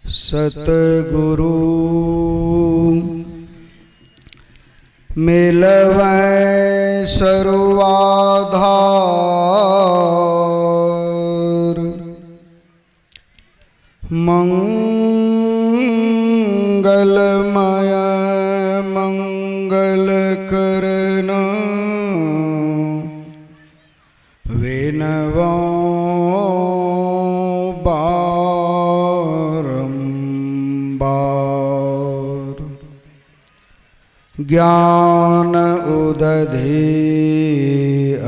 सतगुरु मिलवै सर्वाधार मंगलमय मंगल करना विनवा ज्ञान उदधि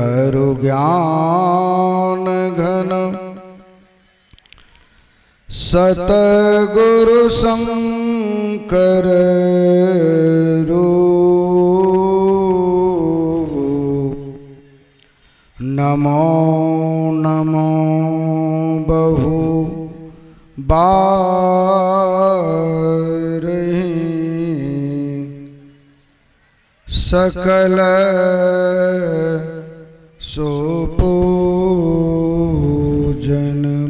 अरु ज्ञान घन सतगुरु शंकर रूप नमो नमो बहु बार सकल सोपूजन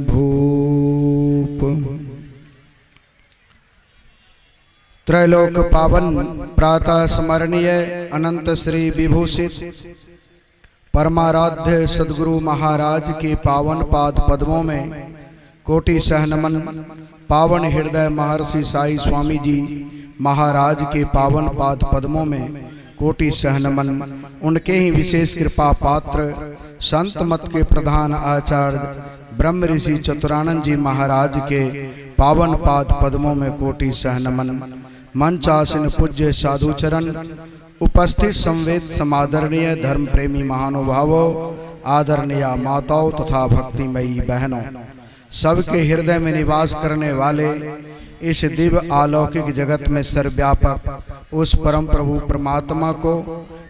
भूप। त्रैलोक पावन प्रातः स्मरणीय अनंत श्री विभूषित परमाराध्य सद्गुरु महाराज के पावन पाद पद्मों में कोटि सहनमन। पावन हृदय महर्षि साई स्वामी जी महाराज के पावन पाद पद्मों में कोटि सहनमन। उनके ही विशेष कृपा पात्र संत मत के प्रधान आचार्य ब्रह्म ऋषि चतुरानंद जी महाराज के पावन पाद पद्मों में कोटि सहनमन। मंचासीन पूज्य साधुचरण, उपस्थित संवेद समादरणीय धर्म प्रेमी महानुभावों, आदरणीय माताओं तथा भक्तिमयी बहनों, सबके हृदय में निवास करने वाले इस दिव्य अलौकिक जगत में सर्वव्यापक उस परम प्रभु परमात्मा को,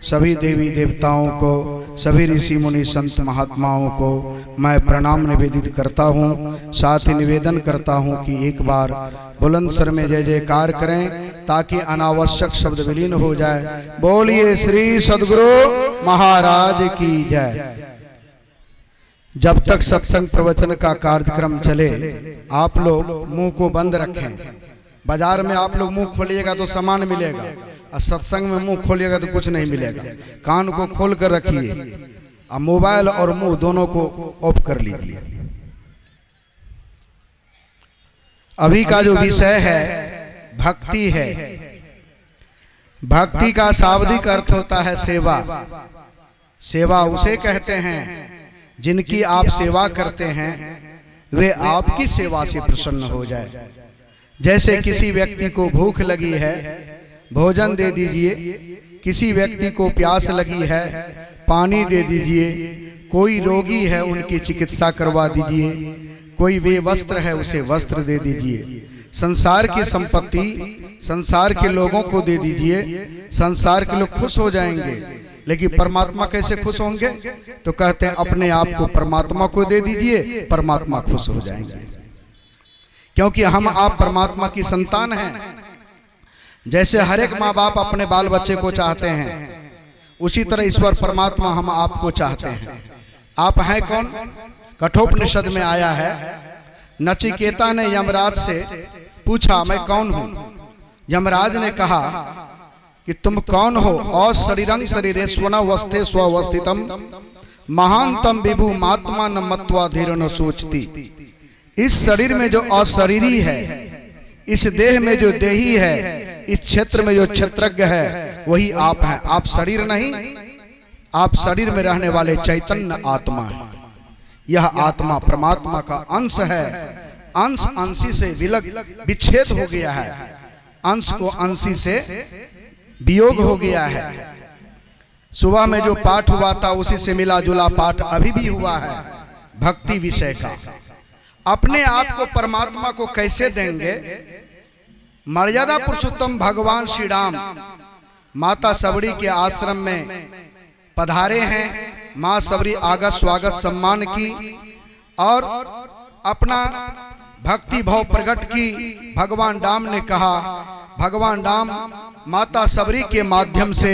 सभी देवी देवताओं को, सभी ऋषि मुनि संत महात्माओं को मैं प्रणाम निवेदित करता हूँ। साथ ही निवेदन करता हूँ कि एक बार बुलंद स्वर में जय जयकार करें ताकि अनावश्यक शब्द विलीन हो जाए। बोलिए श्री सद्गुरु महाराज की जय। जब तक सत्संग प्रवचन का कार्यक्रम चले आप लोग मुंह को बंद रखें। बाजार में आप लोग मुंह खोलिएगा तो सामान मिलेगा, और सत्संग में मुंह खोलिएगा तो कुछ नहीं मिलेगा। कान को खोल कर रखिए और मोबाइल और मुंह दोनों को ऑफ कर लीजिए। अभी का जो विषय है भक्ति है। भक्ति का शाब्दिक अर्थ होता है सेवा। सेवा उसे कहते हैं जिनकी आप सेवा करते हैं वे आपकी सेवा से प्रसन्न हो जाए। जैसे किसी व्यक्ति को भूख लगी है भोजन दे दीजिए, किसी व्यक्ति को प्यास लगी है पानी दे दीजिए, कोई रोगी है उनकी चिकित्सा करवा दीजिए, कोई बेवस्त्र है उसे वस्त्र दे दीजिए। संसार की संपत्ति संसार के लोगों को दे दीजिए, संसार के लोग खुश हो जाएंगे। लेकिन परमात्मा कैसे खुश होंगे? तो कहते हैं अपने आप को परमात्मा को दे दीजिए, परमात्मा खुश हो जाएंगे। क्योंकि हम आप परमात्मा की संतान हैं। जैसे हर एक माँ बाप अपने बाल बच्चे को चाहते हैं, उसी तरह ईश्वर परमात्मा हम आपको चाहते हैं। आप हैं कौन? कठोपनिषद में आया है, नचिकेता ने यमराज से पूछा मैं कौन हूं। यमराज ने कहा कि तुम कौन हो? अशरीरं शरीरे स्वनवस्थे स्वस्थितम महानतम विभु महात्मा न मत्वा धीर न सोचती। इस शरीर में जो अशरीरी है, इस देह में जो देही है, इस क्षेत्र में जो क्षेत्रज्ञ है वही आप हैं। आप शरीर नहीं, आप शरीर में रहने वाले चैतन्य आत्मा है। यह आत्मा परमात्मा का अंश है। अंश अंशी से विच्छेद हो गया है, अंश को अंशी से वियोग हो गया है। सुबह में जो पाठ हुआ था उसी से मिला जुला पाठ अभी भी हुआ है भक्ति विषय का। अपने आप को परमात्मा को कैसे देंगे? मर्यादा पुरुषोत्तम भगवान श्री राम माता सबरी के आश्रम में पधारे हैं। माँ सबरी आगत स्वागत सम्मान की और अपना भक्ति भाव प्रकट की। भगवान राम ने कहा, भगवान राम माता सबरी के माध्यम से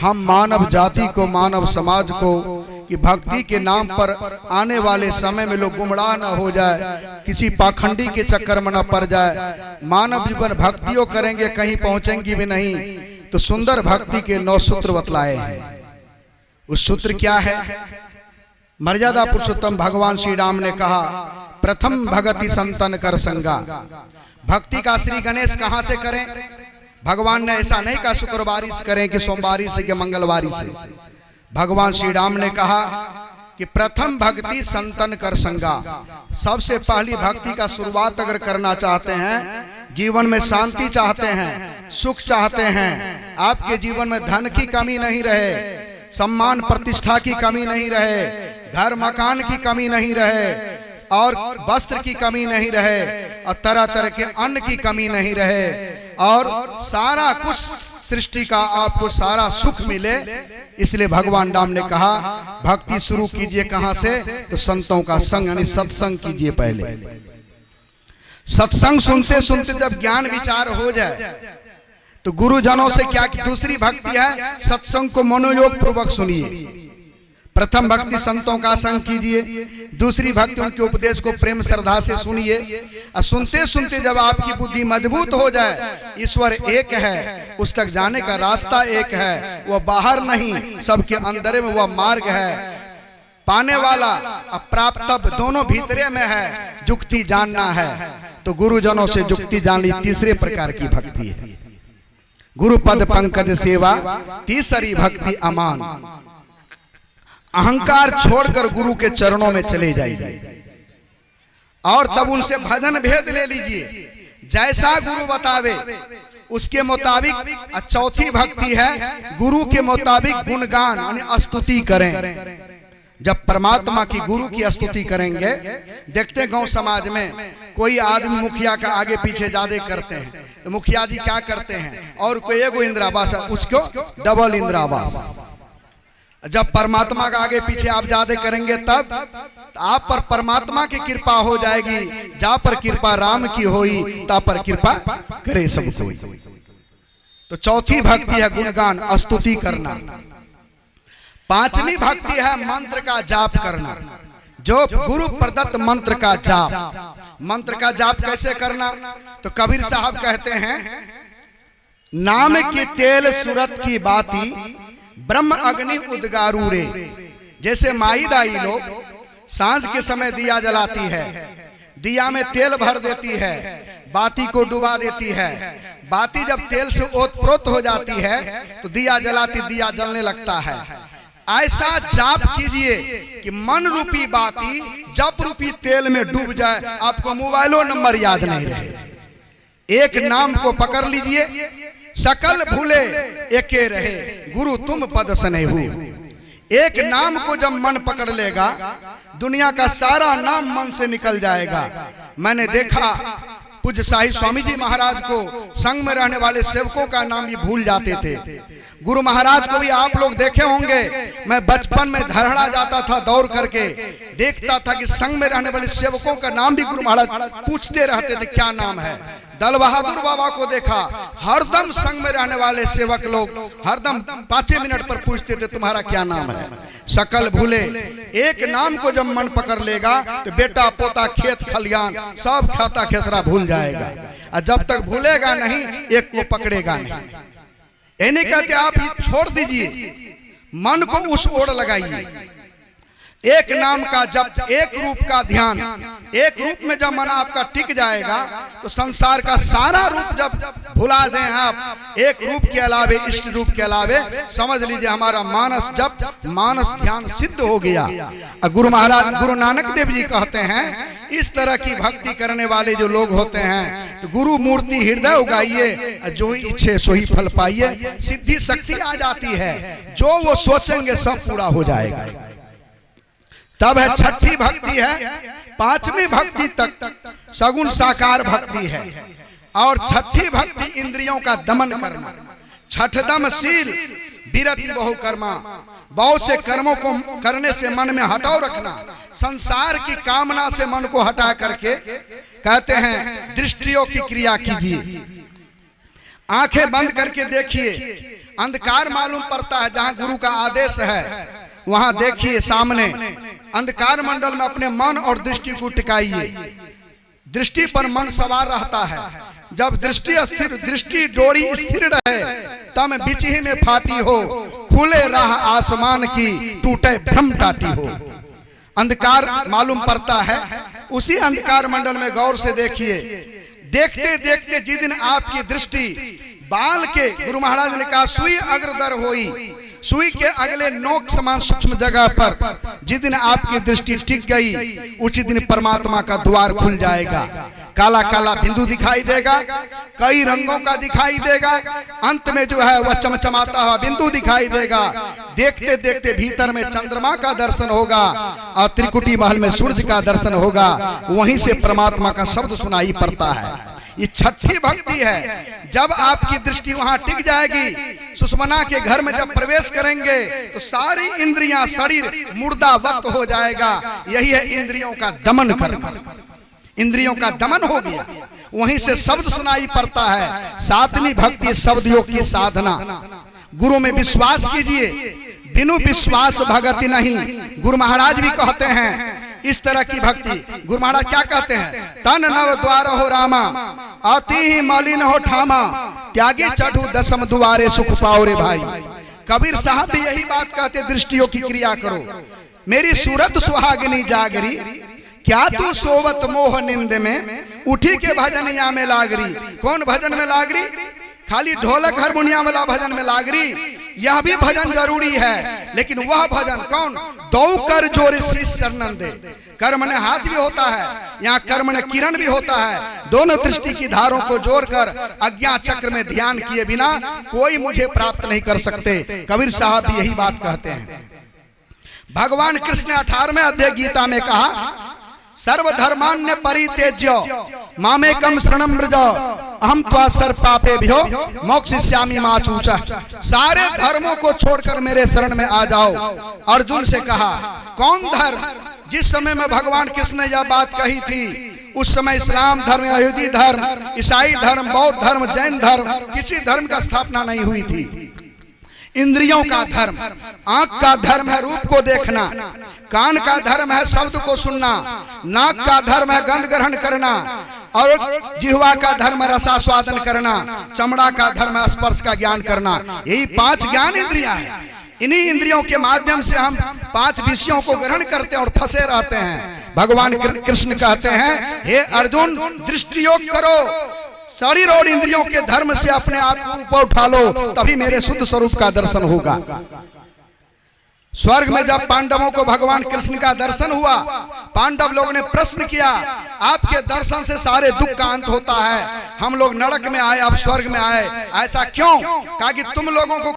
हम मानव जाति को, मानव समाज को कि भक्ति के नाम पर आने वाले समय में लोग गुमराह न हो जाए, किसी पाखंडी के चक्कर में न पड़ जाए। मानव जीवन भक्तियों करेंगे कहीं पहुंचेंगी भी नहीं। तो सुंदर भक्ति के 9 सूत्र बतलाए हैं। उस सूत्र क्या है? मर्यादा पुरुषोत्तम भगवान श्री राम ने कहा, प्रथम भगति संतन कर संगा। भक्ति का श्री गणेश कहां से करें? भगवान ने ऐसा नहीं कहा शुक्रवारी से करें कि सोमवारी से कि मंगलवारी से। भगवान श्री राम ने कहा कि प्रथम भक्ति संतन कर संगा। सबसे पहली भक्ति का शुरुआत अगर करना चाहते हैं, जीवन में शांति चाहते हैं, सुख चाहते हैं, आपके जीवन में धन की कमी नहीं रहे, सम्मान प्रतिष्ठा की कमी नहीं रहे, घर मकान की कमी नहीं रहे, और वस्त्र की कमी नहीं रहे, और तरह तरह के अन्न की कमी नहीं रहे, और सारा कुछ सृष्टि का आपको सारा सुख मिले, इसलिए भगवान राम ने कहा भक्ति शुरू कीजिए कहां से? तो संतों का संग यानी सत्संग कीजिए। पहले सत्संग सुनते सुनते जब ज्ञान विचार हो जाए तो गुरुजनों से क्या दूसरी भक्ति है, सत्संग को मनोयोग पूर्वक सुनिए। प्रथम भक्ति संतों का संग कीजिए, दूसरी भक्ति उनके उपदेश को प्रेम श्रद्धा से सुनिए। और सुनते सुनते जब आपकी बुद्धि मजबूत हो जाए, ईश्वर एक है, उस तक जाने का रास्ता एक है, वह बाहर नहीं सबके अंदर में वह मार्ग है, पाने वाला अप्राप्त दोनों भीतरे में है, जुक्ति जानना है। तो गुरुजनों से जुक्ति जान ली, तीसरे प्रकार की भक्ति है। गुरु पद पंकज सेवा, तीसरी भक्ति अमान। अहंकार छोड़कर गुरु के चरणों में चले जाइए और तब उनसे भजन भेद ले लीजिए, जैसा गुरु बतावे उसके मुताबिक। चौथी भक्ति है गुरु के मुताबिक गुणगान यानी स्तुति करें। जब परमात्मा की गुरु की स्तुति करेंगे, देखते गांव समाज में कोई आदमी मुखिया का आगे पीछे ज्यादा करते हैं, तो मुखिया जी क्या करते हैं, और कोई एगो इंदिरावास उसको डबल इंदिरावास। जब परमात्मा का आगे पीछे आप ज्यादा करेंगे तब आप पर परमात्मा की कृपा हो जाएगी। जा पर कृपा राम की होई, ता पर कृपा करे सब कोई। तो चौथी भक्ति है गुणगान स्तुति करना। पांचवी भक्ति है मंत्र का जाप करना, जो गुरु प्रदत्त मंत्र का जाप। मंत्र का जाप कैसे करना? तो कबीर साहब कहते हैं, नाम की तेल सूरत की बाती, ब्रह्म अग्नि उद्गारू रे। जैसे माई दाई लोग सांझ के समय दिया जलाती है, दिया में तेल भर देती है, बाती को डुबा देती है। बाती जब तेल से ओतप्रोत हो जाती है तो दिया जलाती दिया जलने लगता है। ऐसा जाप कीजिए कि मन रूपी बाती जप रूपी तेल में डूब जाए, आपको मोबाइलो नंबर याद नहीं रहे। एक नाम को पकड़ लीजिए, सकल भूले एके रहे, गुरु तुम पद सनेहु। एक नाम को जब मन पकड़ लेगा, दुनिया का सारा नाम मन से निकल जाएगा। मैंने देखा पूज्य शाही स्वामी जी महाराज को संग में रहने वाले सेवकों का नाम भी भूल जाते थे। गुरु महाराज को भी आप लोग देखे होंगे, मैं बचपन में धरहरा जाता था, दौड़ करके देखता था कि संग में रहने वाले सेवकों का नाम भी गुरु महाराज पूछते रहते थे क्या नाम है। दल बहादुर बाबा को देखा, हरदम संग में रहने वाले सेवक लोग हरदम 5 मिनट पर पूछते थे तुम्हारा क्या नाम है। सकल भूले, एक नाम को जब मन पकड़ लेगा तो बेटा पोता खेत खलियान सब खाता खेसरा भूल जाएगा, और जब तक भूलेगा नहीं एक को पकड़ेगा नहीं। यानी कहते आप ये छोड़ दीजिए, मन को उस ओर लगाइए। एक नाम का जब, एक रूप का ध्यान, एक रूप में जब मन आपका टिक जाएगा तो संसार का सारा रूप जब भुला दें आप, एक रूप के अलावे इष्ट रूप के अलावे, समझ लीजिए हमारा मानस जब मानस ध्यान सिद्ध हो गया। गुरु महाराज गुरु नानक देव जी कहते हैं, इस तरह की भक्ति करने वाले जो लोग होते हैं तो गुरु मूर्ति हृदय उगाइए, जो इच्छे सो ही फल पाइए। सिद्धि शक्ति आ जाती है, जो वो सोचेंगे सब पूरा हो जाएगा। तब है छठी भक्ति है, पांचवी भक्ति तक सगुण साकार भक्ति है, और छठी भक्ति इंद्रियों का दमन करना। छठदमशील विरति बहु कर्मा, बहुत से कर्मों को करने से मन में हटाव रखना। संसार की कामना से मन को हटा करके कहते हैं दृष्टियों की क्रिया कीजिए। आंखें बंद करके देखिए, अंधकार मालूम पड़ता है, जहां गुरु का आदेश है वहां देखिए सामने अंधकार मंडल में अपने मन और दृष्टि को टिकाइए। दृष्टि पर मन सवार रहता है। जब दृष्टि डोरी स्थिर रहे तब बीच ही में फाटी हो, खुले राह आसमान की, टूटे भ्रम टाटी हो। अंधकार मालूम पड़ता है। उसी अंधकार मंडल में गौर से देखिए, देखते देखते जिस दिन आपकी दृष्टि बाल के, गुरु महाराज ने कहा सुई अग्रदर होई, सुई के अगले नोक समान सूक्ष्म जगह पर जिस दिन आपकी दृष्टि टिक गई, उसी दिन परमात्मा का द्वार खुल जाएगा। काला काला बिंदु दिखाई देगा, कई रंगों का दिखाई देगा, अंत में जो है वह चमचमाता हुआ बिंदु दिखाई देगा। देखते देखते भीतर में चंद्रमा का दर्शन होगा और त्रिकुटी महल में सूर्य का दर्शन होगा। वहीं से परमात्मा का शब्द सुनाई पड़ता है। ये छठी भक्ति है। जब आपकी दृष्टि वहां टिक जाएगी, सुषमना के घर में जब प्रवेश करेंगे तो सारी इंद्रियां, शरीर मुर्दा वक्त हो जाएगा। यही है इंद्रियों का दमन करना। इंद्रियों का दमन हो गया, वहीं से शब्द सुनाई पड़ता है। सातवीं भक्ति शब्द योग की साधना। गुरु में विश्वास कीजिए, बिनु विश्वास भगति नहीं। गुरु महाराज भी कहते हैं इस तरह की भक्ति। गुरु महाराज क्या कहते हैं? तन नव द्वार हो रामा, अति ही मलिन हो ठामा, त्यागी चढ़ू दसम द्वारे सुख पाओ रे भाई। कबीर साहब भी यही बात कहते, दृष्टियों की क्रिया करो। मेरी सूरत सुहागिनी जागरी, क्या तू सोवत मोह निंद में, उठी के भजनिया में लागरी। कौन भजन में लागरी? खाली ढोलक हारमोनिया वाला भजन में लागरी। यह भी भजन जरूरी है, लेकिन वह भजन कौन? दो कर जोर शीश चरणन दे। कर्म ने हाथ भी होता है, यहाँ कर्म ने किरण भी होता है। दोनों दृष्टि की धारों को जोड़कर अज्ञा चक्र में ध्यान किए बिना कोई मुझे प्राप्त नहीं कर सकते। कबीर साहब भी यही बात कहते हैं। भगवान कृष्ण ने 18वें अध्याय गीता में कहा, सर्वधर्मान्य परित्यज्य मामेकम शरणं व्रज, अहम त्वा सर्व पापेभ्यो मोक्षयिष्यामि मा शुचः। सारे धर्मों को छोड़कर मेरे शरण में आ जाओ। अर्जुन से कहा, कौन धर्म? जिस समय में भगवान कृष्ण ने यह बात कही थी, उस समय इस्लाम धर्म, यहूदी धर्म, ईसाई धर्म, बौद्ध धर्म, जैन धर्म, किसी धर्म का स्थापना नहीं हुई थी। इंद्रियों का धर्म, आंख का धर्म है रूप को देखना, कान का धर्म है शब्द को सुनना, नाक का धर्म है गंध ग्रहण करना, और जिह्वा का धर्म है रसास्वादन करना, चमड़ा का धर्म है स्पर्श का ज्ञान करना। यही 5 ज्ञान इंद्रियां हैं। इन्हीं इंद्रियों के माध्यम से हम 5 विषयों को ग्रहण करते हैं और फंसे रहते हैं। भगवान कृष्ण कहते हैं, हे अर्जुन, दृष्टि योग करो, शरीर और इंद्रियों के धर्म से अपने आप को ऊपर उठा लो, तभी मेरे शुद्ध स्वरूप का दर्शन होगा। स्वर्ग में जब पांडवों को भगवान कृष्ण का दर्शन हुआ, पांडव लोगों ने प्रश्न किया, आपके दर्शन से सारे दुख का अंत होता है, हम लोग नरक में आए, आप स्वर्ग में आए, ऐसा क्यों? कहा कि तुम लोगों को